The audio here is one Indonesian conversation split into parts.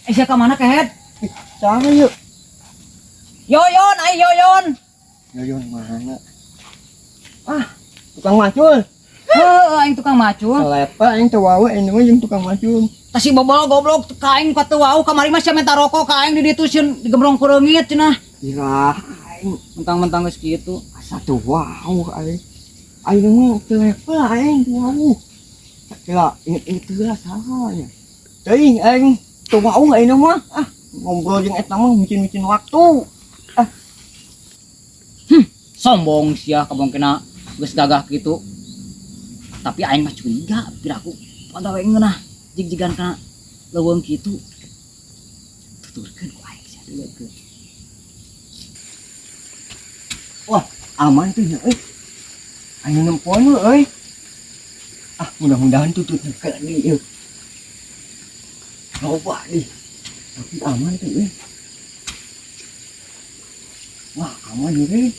Siapa mana kehet? Sama yuk. Yoyon, ay Yoyon. Yoyon mana? Tukang macul. Aing tukang macul. Kelepa aing teu wae ini mah jeung tukang macul. Tasi bobol goblok kaing patu wau kamari mah sia menta rokok kaing di ditu sieun digembrong ku reungit cenah. Ira aing Mentang-mentang geus kitu. asa teu wau aing. Aing mah kelepa aing teu wau. Kira inget lah sahanya. Teuing aing teu wau aing mah. Ngobrol jeung eta mah micin-micin waktu. Sombong sia kabongkena geus gagah kitu. Tapi aing mah curiga piraku pagawe ngeunah jig-jigan kana leuweung kitu. Tuturkeun ku aing sia deukeun. Wah, aman tuh ya aing nempon euy. Mudah-mudahan tutut dekat nih yuk. Coba nih. Tapi aman tuh Wah, aman nih.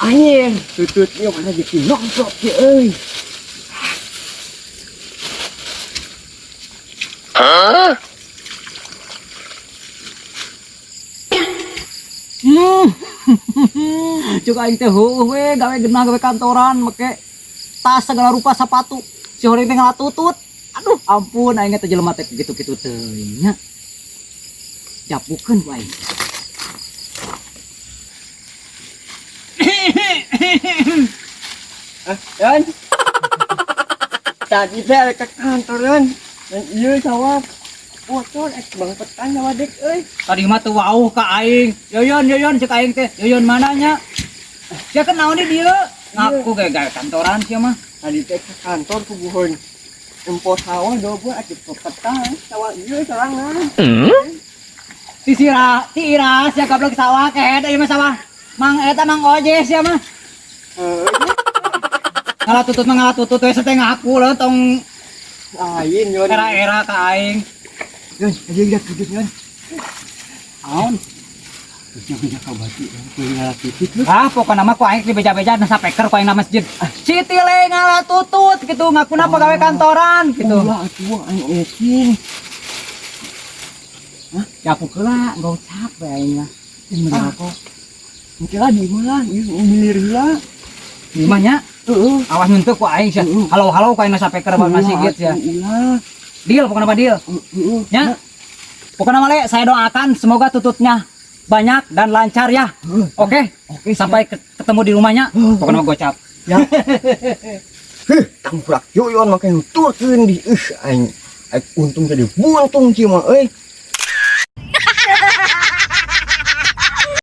Anjing, tututnya mana jadi nongkrong ya euy. Cuk aing teh heueuh we gawe geunah gawe kantoran make tas segala rupa sepatu. Si hori teh ngalatutut. Aduh, ampun aing teh jelema teh kitu-kitu teuing nya. Japukeun ku aing. Dan tadi teh ke kantoran dan ieu sawah motor bang petan sama dek euy. Tadi mah teu wauh ka aing. Yoyon cek aing teh. Yoyon mananya? Sia kan naon di dieu? Ngaku gawe kantoran sia mah. Tadi teh ke kantor ku buhun empo sawah dobo atuh petan sawah ieu sorangan. Ti ira sia goblok sawah kehet ieu mah sawah. Mang eta mang oje sia mah. Ngalatutut we setengah aku lah tong lain yon. era-era ka aing. Yon, aja lihat tutut yon. Naon? Beja ka bati yang tutut. Pokona mah ku aing di beja-beja na sapeker ku aing na masjid. Siti le ngalatutut kitu ngakuna pagawe kantoran kitu. Ulah atuh aing ekin. Japu keula gocap we aing mah. Bener kok. Mungkin di mana? Milir lah. Di mana? Awas nyentuh ku aing sia. Halo ku aing na sapeker masjid sia. Deal pokona mah deal. Nya. Pokona mah le saya doakan semoga tututnya banyak dan lancar ya. Oke. Sampai ketemu di rumahnya. Pokona mah gocap. Ya. Tangkurak yoyon makanya nuturkeun di aing. Untung jadi buntung kieu mah euy.